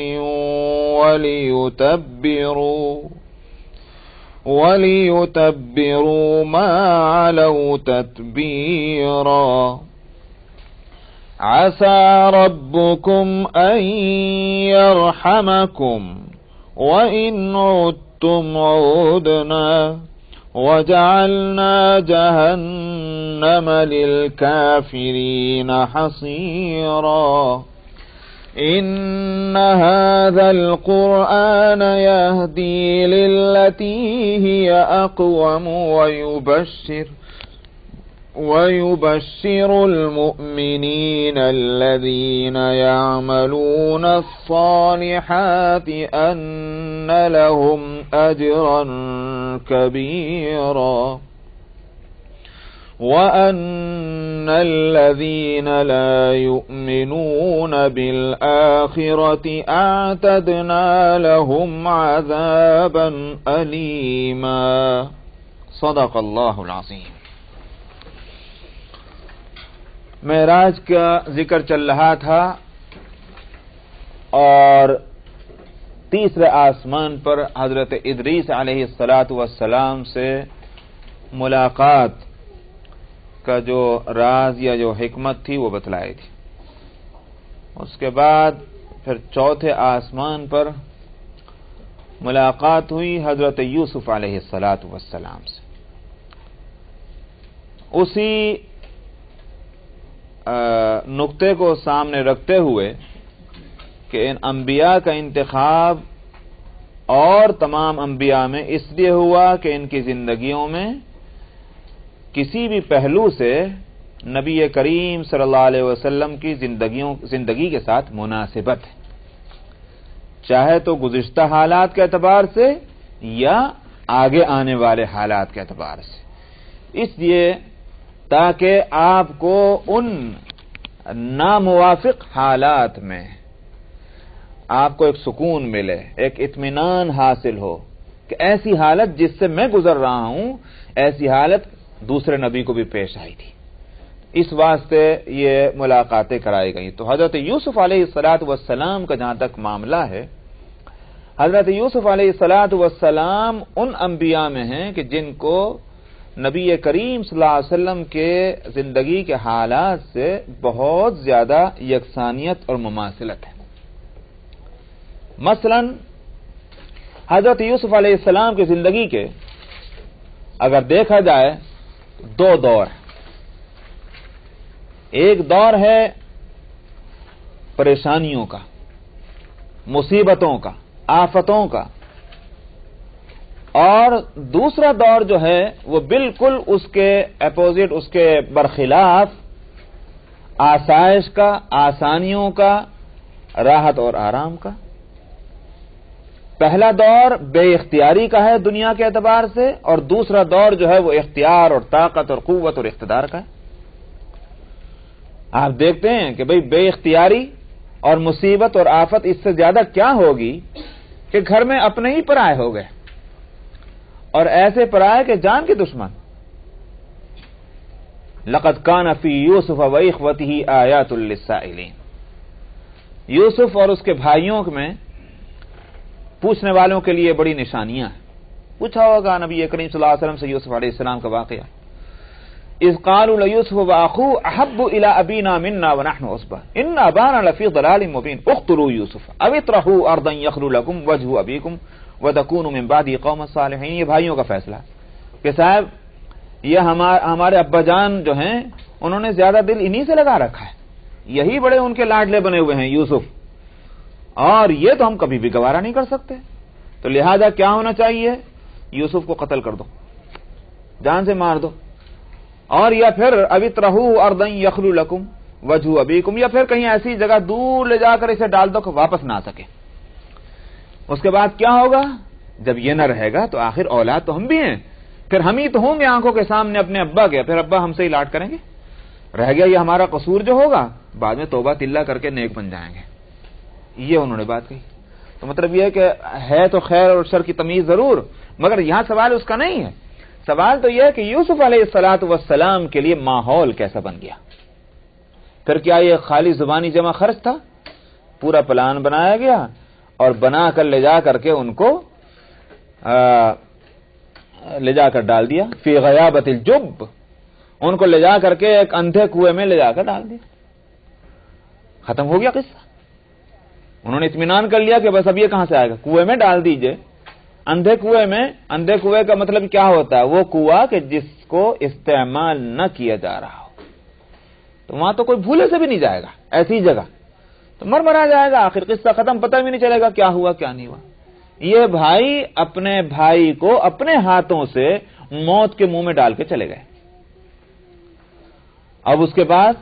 وليتبروا ما علوا تتبيرا. عسى ربكم أن يرحمكم وإن عدتم عدنا وجعلنا جهنم للكافرين حصيرا. إن هذا القرآن يهدي للتي هي أقوم ويبشر المؤمنين الذين يعملون الصالحات أن لهم أجرا كبيرا وأن الذين لا يؤمنون بالآخرة أعتدنا لهم عذابا أليما. صدق الله العظيم. معراج کا ذکر چل رہا تھا اور تیسرے آسمان پر حضرت ادریس علیہ السلام سے ملاقات کا جو راز یا جو حکمت تھی وہ بتلائی تھی. اس کے بعد پھر چوتھے آسمان پر ملاقات ہوئی حضرت یوسف علیہ السلام سے. اسی نقطے کو سامنے رکھتے ہوئے کہ ان انبیاء کا انتخاب اور تمام انبیاء میں اس لیے ہوا کہ ان کی زندگیوں میں کسی بھی پہلو سے نبی کریم صلی اللہ علیہ وسلم کی زندگی کے ساتھ مناسبت ہے، چاہے تو گزشتہ حالات کے اعتبار سے یا آگے آنے والے حالات کے اعتبار سے. اس لیے تاکہ آپ کو ان ناموافق حالات میں آپ کو ایک سکون ملے، ایک اطمینان حاصل ہو کہ ایسی حالت جس سے میں گزر رہا ہوں ایسی حالت دوسرے نبی کو بھی پیش آئی تھی. اس واسطے یہ ملاقاتیں کرائی گئیں. تو حضرت یوسف علیہ السلام کا جہاں تک معاملہ ہے، حضرت یوسف علیہ السلام ان انبیاء میں ہیں کہ جن کو نبی کریم صلی اللہ علیہ وسلم کے زندگی کے حالات سے بہت زیادہ یکسانیت اور مماثلت ہے. مثلا حضرت یوسف علیہ السلام کی زندگی کے اگر دیکھا جائے دو دور ہیں. ایک دور ہے پریشانیوں کا، مصیبتوں کا، آفتوں کا، اور دوسرا دور جو ہے وہ بالکل اس کے اپوزٹ، اس کے برخلاف آسائش کا، آسانیوں کا، راحت اور آرام کا. پہلا دور بے اختیاری کا ہے دنیا کے اعتبار سے، اور دوسرا دور جو ہے وہ اختیار اور طاقت اور قوت اور اقتدار کا ہے۔ آپ دیکھتے ہیں کہ بھئی بے اختیاری اور مصیبت اور آفت اس سے زیادہ کیا ہوگی کہ گھر میں اپنے ہی پرائے ہو گئے، اور ایسے پرائے کہ جان کے دشمن۔ لقد کان فی یوسف و اخوتہ آیات للسائلین، یوسف اور اس کے بھائیوں میں پوچھنے والوں کے لیے بڑی نشانیاں ہیں۔ پوچھا ہوگا نبی کریم صلی اللہ علیہ وسلم سے یوسف علیہ السلام کا واقعہ، اذ قالوا لیوسف واخوہ احب الی ابینا منا ونحن عصبہ ان ابانا لفی ضلال مبین اقتلوا یوسف او اطرحوا ارضا یخل لکم وجہ ابیکم وتکونوا من بعدہ قوما صالحین۔ یہ بھائیوں کا فیصلہ کہ صاحب یہ ہمارے ابا جان جو ہیں انہوں نے زیادہ دل انہی سے لگا رکھا ہے، یہی بڑے ان کے لاڈلے بنے ہوئے ہیں یوسف، اور یہ تو ہم کبھی بھی گوارا نہیں کر سکتے، تو لہذا کیا ہونا چاہیے؟ یوسف کو قتل کر دو، جان سے مار دو، اور یا پھر ابطرحوا ارضا یخل لکم وجہ ابیکم، یا پھر کہیں ایسی جگہ دور لے جا کر اسے ڈال دو کہ واپس نہ آ سکے۔ اس کے بعد کیا ہوگا؟ جب یہ نہ رہے گا تو آخر اولاد تو ہم بھی ہیں، پھر ہم ہی تو ہوں گے آنکھوں کے سامنے اپنے ابا کے، پھر ابا ہم سے ہی لاٹ کریں گے، رہ گیا یہ ہمارا قصور جو ہوگا، بعد میں توبہ تلہ کر کے نیک بن جائیں گے۔ یہ انہوں نے بات کہی، تو مطلب یہ کہ ہے تو خیر اور شر کی تمیز ضرور، مگر یہاں سوال اس کا نہیں ہے، سوال تو یہ ہے کہ یوسف علیہ السلام کے لیے ماحول کیسا بن گیا؟ پھر کیا یہ خالی زبانی جمع خرچ تھا؟ پورا پلان بنایا گیا اور بنا کر لے جا کر کے ان کو لے جا کر ڈال دیا فی غیابت الجب، ان کو لے جا کر کے ایک اندھے کنویں میں لے جا کر ڈال دیا، ختم ہو گیا قصہ۔ انہوں نے اطمینان کر لیا کہ بس اب یہ کہاں سے آئے گا، کنویں میں ڈال دیجئے، اندھے کنویں میں۔ اندھے کنویں کا مطلب کیا ہوتا ہے؟ وہ کنواں کہ جس کو استعمال نہ کیا جا رہا ہو، تو وہاں تو کوئی بھولے سے بھی نہیں جائے گا، ایسی جگہ تو مرا جائے گا، آخر قصہ ختم، پتہ بھی نہیں چلے گا کیا ہوا کیا نہیں ہوا۔ یہ بھائی اپنے بھائی کو اپنے ہاتھوں سے موت کے منہ میں ڈال کے چلے گئے۔ اب اس کے بعد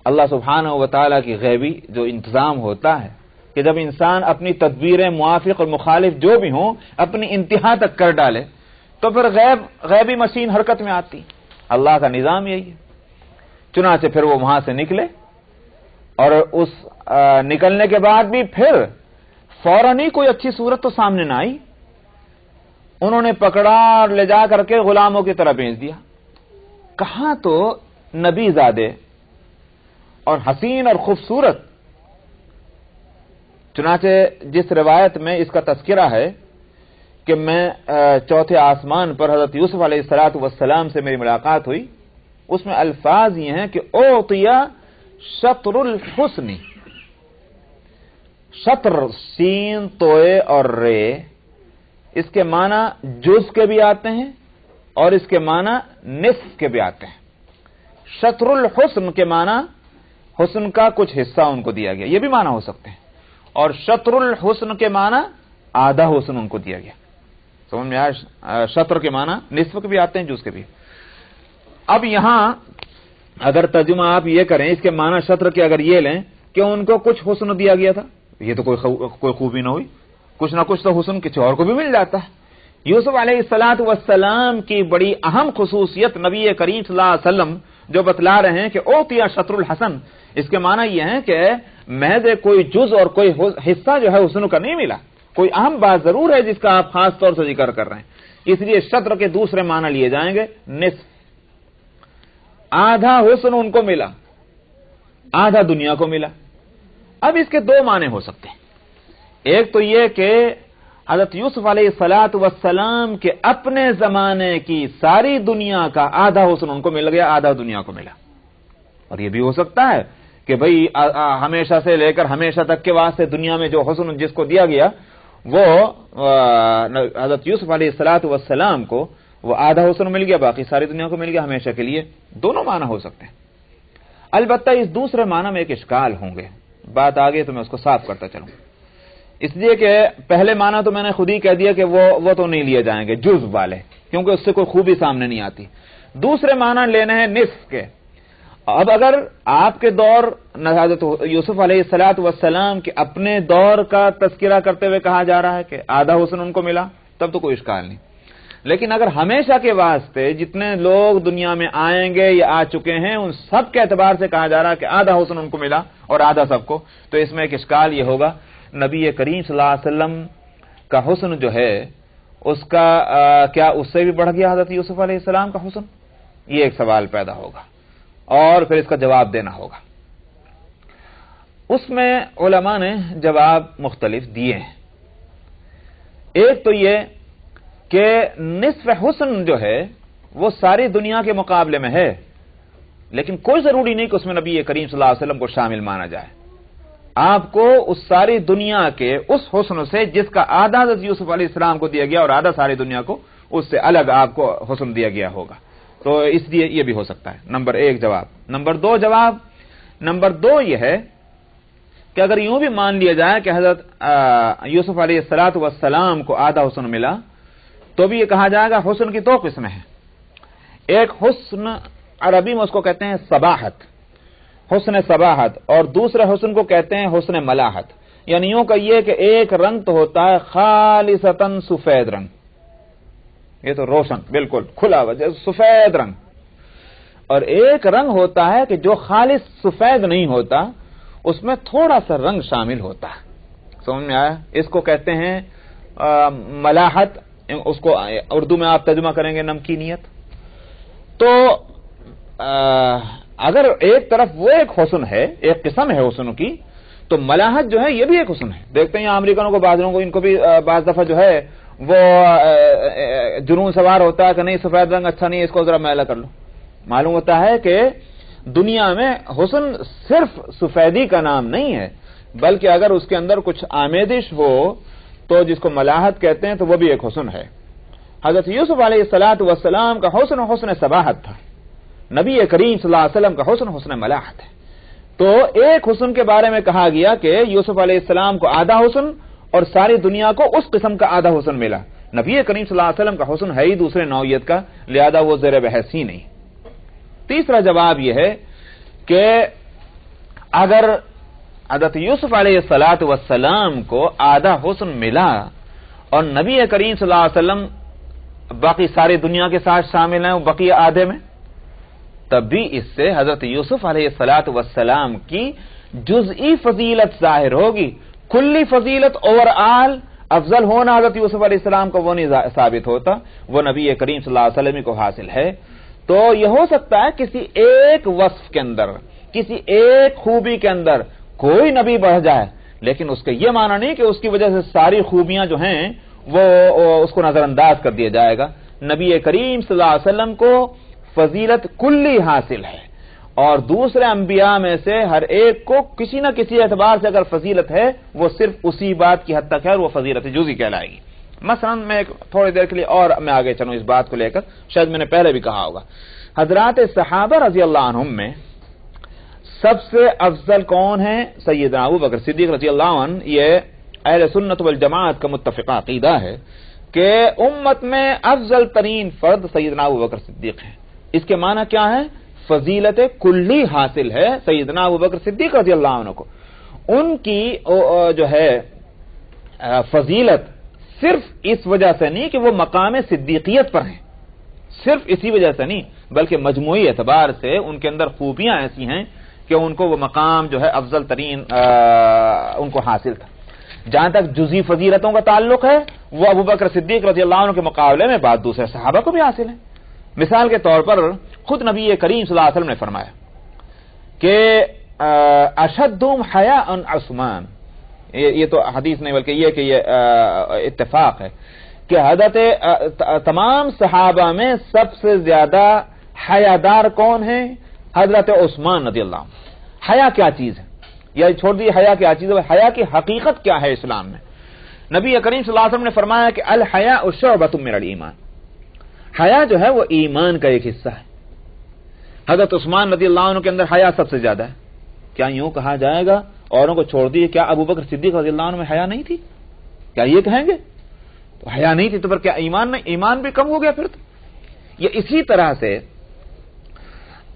اللہ سبحانہ و تعالیٰ کی غیبی جو انتظام ہوتا ہے کہ جب انسان اپنی تدبیریں موافق اور مخالف جو بھی ہوں اپنی انتہا تک کر ڈالے تو پھر غیبی مشین حرکت میں آتی۔ اللہ کا نظام یہی ہے۔ چنانچہ پھر وہ وہاں سے نکلے، اور اس نکلنے کے بعد بھی پھر فوراً ہی کوئی اچھی صورت تو سامنے نہ آئی، انہوں نے پکڑا اور لے جا کر کے غلاموں کی طرح بیچ دیا۔ کہاں تو نبی زادے اور حسین اور خوبصورت، چنانچہ جس روایت میں اس کا تذکرہ ہے کہ میں چوتھے آسمان پر حضرت یوسف علیہ السلام سے میری ملاقات ہوئی، اس میں الفاظ یہ ہیں کہ اوتیا شطر الحسن، شطر سین توئے اور رے، اس کے معنی جز کے بھی آتے ہیں اور اس کے معنی نصف کے بھی آتے ہیں۔ شطر الحسن کے معنی حسن کا کچھ حصہ ان کو دیا گیا، یہ بھی معنی ہو سکتے ہیں، اور شطر الحسن کے معنی آدھا حسن ان کو دیا گیا۔ سمجھ میں آیا؟ شطر کے معنی نصف کے بھی آتے ہیں، جز کے بھی۔ اب یہاں اگر ترجمہ آپ یہ کریں اس کے معنی شطر کے اگر یہ لیں کہ ان کو کچھ حسن دیا گیا تھا، یہ تو کوئی خوبی نہ ہوئی، کچھ نہ کچھ تو حسن کسی اور کو بھی مل جاتا ہے۔ یوسف علیہ السلام کی بڑی اہم خصوصیت نبی کریم صلی اللہ علیہ وسلم جو بتلا رہے ہیں کہ اوتیا شطر الحسن، اس کے معنی یہ ہے کہ محض کوئی جز اور کوئی حصہ جو ہے حسن کا نہیں ملا، کوئی اہم بات ضرور ہے جس کا آپ خاص طور سے ذکر کر رہے ہیں، اس لیے شطر کے دوسرے معنی لیے جائیں گے نصف، آدھا حسن ان کو ملا، آدھا دنیا کو ملا۔ اب اس کے دو معنی ہو سکتے ہیں، ایک تو یہ کہ حضرت یوسف علیہ السلام کے اپنے زمانے کی ساری دنیا کا آدھا حسن ان کو مل گیا، آدھا دنیا کو ملا، اور یہ بھی ہو سکتا ہے کہ بھئی ہمیشہ سے لے کر ہمیشہ تک کے واسطے دنیا میں جو حسن جس کو دیا گیا وہ حضرت یوسف علیہ السلام کو وہ آدھا حسن مل گیا، باقی ساری دنیا کو مل گیا ہمیشہ کے لیے۔ دونوں معنی ہو سکتے ہیں، البتہ اس دوسرے معنی میں ایک اشکال ہوں گے، بات آگے تو میں اس کو صاف کرتا چلوں، اس لیے کہ پہلے معنی تو میں نے خود ہی کہہ دیا کہ وہ تو نہیں لیے جائیں گے جز والے، کیونکہ اس سے کوئی خوبی سامنے نہیں آتی۔ دوسرے معنی لینے ہیں نصف کے، اب اگر آپ کے دور حضرت یوسف علیہ الصلوۃ والسلام کے اپنے دور کا تذکرہ کرتے ہوئے کہا جا رہا ہے کہ آدھا حسن ان کو ملا، تب تو کوئی اشکال نہیں. لیکن اگر ہمیشہ کے واسطے جتنے لوگ دنیا میں آئیں گے یا آ چکے ہیں ان سب کے اعتبار سے کہا جا رہا ہے کہ آدھا حسن ان کو ملا اور آدھا سب کو، تو اس میں ایک اشکال یہ ہوگا نبی کریم صلی اللہ علیہ وسلم کا حسن جو ہے اس کا کیا اس سے بھی بڑھ گیا حضرت یوسف علیہ السلام کا حسن؟ یہ ایک سوال پیدا ہوگا اور پھر اس کا جواب دینا ہوگا. اس میں علماء نے جواب مختلف دیے ہیں. ایک تو یہ کہ نصف حسن جو ہے وہ ساری دنیا کے مقابلے میں ہے، لیکن کوئی ضروری نہیں کہ اس میں نبی کریم صلی اللہ علیہ وسلم کو شامل مانا جائے. آپ کو اس ساری دنیا کے اس حسن سے جس کا آدھا حضرت یوسف علیہ السلام کو دیا گیا اور آدھا ساری دنیا کو، اس سے الگ آپ کو حسن دیا گیا ہوگا. تو اس لیے یہ بھی ہو سکتا ہے. نمبر ایک جواب. نمبر دو یہ ہے کہ اگر یوں بھی مان لیا جائے کہ حضرت یوسف علیہ السلام کو آدھا حسن ملا تو بھی یہ کہا جائے گا حسن کی دو قسمیں ہیں. ایک حسن عربی میں اس کو کہتے ہیں صباحت، حسن صباحت، اور دوسرے حسن کو کہتے ہیں حسن ملاحت. یعنی یوں کہیے کہ ایک رنگ تو ہوتا ہے خالصتاً سفید رنگ، یہ تو روشن بالکل کھلا ہوا سفید رنگ، اور ایک رنگ ہوتا ہے کہ جو خالص سفید نہیں ہوتا، اس میں تھوڑا سا رنگ شامل ہوتا ہے. سمجھ میں آیا؟ اس کو کہتے ہیں ملاحت. اس کو اردو میں آپ ترجمہ کریں گے نمکینیت. تو اگر ایک طرف وہ ایک حسن ہے، ایک قسم ہے حسن کی، تو ملاحت جو ہے یہ بھی ایک حسن ہے. دیکھتے ہیں امریکنوں کو، بعض لوگوں کو، ان کو بھی بعض دفعہ جو ہے وہ جنون سوار ہوتا ہے کہ نہیں سفید رنگ اچھا نہیں، اس کو ذرا میلا کر لو. معلوم ہوتا ہے کہ دنیا میں حسن صرف سفیدی کا نام نہیں ہے، بلکہ اگر اس کے اندر کچھ آمیزش ہو تو جس کو ملاحت کہتے ہیں تو وہ بھی ایک حسن ہے. حضرت یوسف علیہ السلام کا حسن حسن صباحت تھا. نبی کریم صلی اللہ علیہ وسلم کا حسن حسن ملاحت ہے. تو ایک حسن کے بارے میں کہا گیا کہ یوسف علیہ السلام کو آدھا حسن اور ساری دنیا کو اس قسم کا آدھا حسن ملا. نبی کریم صلی اللہ علیہ وسلم کا حسن ہے ہی دوسرے نوعیت کا، لہذا وہ زیر بحث ہی نہیں. تیسرا جواب یہ ہے کہ اگر حضرت یوسف علیہ السلام کو آدھا حسن ملا اور نبی کریم صلی اللہ علیہ وسلم باقی ساری دنیا کے ساتھ شامل ہیں بقیہ آدھے میں، تب بھی اس سے حضرت یوسف علیہ السلام کی جزئی فضیلت ظاہر ہوگی. کلی فضیلت اوور آل افضل ہونا حضرت یوسف علیہ السلام کو وہ نہیں ثابت ہوتا، وہ نبی کریم صلی اللہ علیہ وسلم کو حاصل ہے. تو یہ ہو سکتا ہے کسی ایک وصف کے اندر، کسی ایک خوبی کے اندر کوئی نبی بڑھ جائے، لیکن اس کا یہ معنی نہیں کہ اس کی وجہ سے ساری خوبیاں جو ہیں وہ اس کو نظر انداز کر دیا جائے گا. نبی کریم صلی اللہ علیہ وسلم کو فضیلت کلی حاصل ہے، اور دوسرے انبیاء میں سے ہر ایک کو کسی نہ کسی اعتبار سے اگر فضیلت ہے وہ صرف اسی بات کی حد تک ہے اور وہ فضیلت جزئی کہلائے گی. مثلا میں تھوڑی دیر کے لیے اور میں آگے چلوں اس بات کو لے کر، شاید میں نے پہلے بھی کہا ہوگا. حضرات صحابہ رضی اللہ عنہم میں سب سے افضل کون ہیں؟ سیدنا ابو بکر صدیق رضی اللہ عنہ. یہ اہل سنت والجماعت کا متفق عقیدہ ہے کہ امت میں افضل ترین فرد سیدنا ابو بکر صدیق ہیں. اس کے معنی کیا ہے؟ فضیلت کلی حاصل ہے سیدنا ابو بکر صدیق رضی اللہ عنہ کو. ان کی جو ہے فضیلت صرف اس وجہ سے نہیں کہ وہ مقام صدیقیت پر ہیں، صرف اسی وجہ سے نہیں، بلکہ مجموعی اعتبار سے ان کے اندر خوبیاں ایسی ہیں کہ ان کو وہ مقام جو ہے افضل ترین ان کو حاصل تھا. جہاں تک جزئی فضیلتوں کا تعلق ہے وہ ابو بکر صدیق رضی اللہ عنہ کے مقابلے میں بعض دوسرے صحابہ کو بھی حاصل ہے. مثال کے طور پر خود نبی کریم صلی اللہ علیہ وسلم نے فرمایا کہ اشدهم حیاء عثمان، یہ تو حدیث نہیں بلکہ یہ کہ یہ اتفاق ہے کہ حضرت تمام صحابہ میں سب سے زیادہ حیادار کون ہیں؟ حضرت عثمان رضی اللہ عنہ. حیا کیا چیز ہے؟ یا چھوڑ دیجیے حیا کیا چیز ہے، حیا کی حقیقت کیا ہے اسلام میں؟ نبی کریم صلی اللہ علیہ وسلم نے فرمایا کہ الحیاء شعبۃ من الایمان، حیا جو ہے وہ ایمان کا ایک حصہ ہے. حضرت عثمان رضی اللہ عنہ کے اندر حیا سب سے زیادہ ہے. کیا یوں کہا جائے گا اوروں کو چھوڑ دیے کیا ابو بکر صدیق رضی اللہ عنہ میں حیا نہیں تھی؟ کیا یہ کہیں گے؟ تو حیا نہیں تھی تو پھر کیا ایمان نہیں؟ ایمان بھی کم ہو گیا پھر تو. یہ اسی طرح سے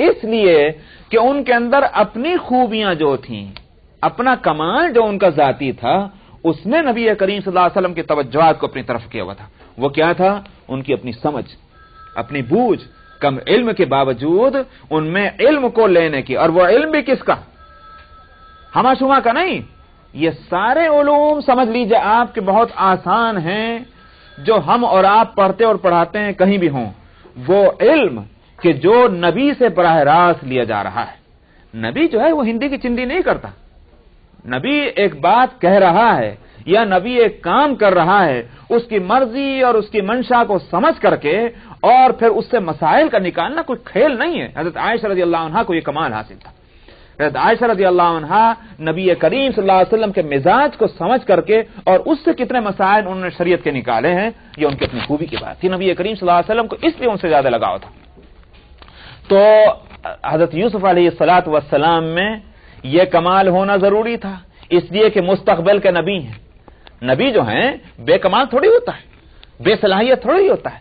اس لیے کہ ان کے اندر اپنی خوبیاں جو تھیں، اپنا کمال جو ان کا ذاتی تھا، اس میں نبی کریم صلی اللہ علیہ وسلم کی توجہات کو اپنی طرف کیا ہوا تھا۔ وہ کیا تھا؟ ان کی اپنی سمجھ، اپنی بوجھ، کم علم کے باوجود ان میں علم کو لینے کی، اور وہ علم بھی کس کا؟ ہما شما کا نہیں۔ یہ سارے علوم سمجھ لیجئے آپ کے بہت آسان ہیں، جو ہم اور آپ پڑھتے اور پڑھاتے ہیں کہیں بھی ہوں، وہ علم کہ جو نبی سے براہ راست لیا جا رہا ہے۔ نبی جو ہے وہ ہندی کی چندی نہیں کرتا، نبی ایک بات کہہ رہا ہے یا نبی ایک کام کر رہا ہے، اس کی مرضی اور اس کی منشا کو سمجھ کر کے اور پھر اس سے مسائل کا نکالنا کوئی کھیل نہیں ہے۔ حضرت عائشہ رضی اللہ عنہا کو یہ کمال حاصل تھا۔ حضرت عائشہ رضی اللہ عنہا نبی کریم صلی اللہ علیہ وسلم کے مزاج کو سمجھ کر کے اور اس سے کتنے مسائل انہوں نے شریعت کے نکالے ہیں، یہ ان کی اپنی خوبی کی بات تھی۔ نبی کریم صلی اللہ علیہ وسلم کو اس لیے ان سے زیادہ لگاؤ تھا۔ تو حضرت یوسف علیہ السلام میں یہ کمال ہونا ضروری تھا، اس لیے کہ مستقبل کے نبی ہیں۔ نبی جو ہیں بے کمال تھوڑی ہوتا ہے، بے صلاحیت تھوڑی ہوتا ہے۔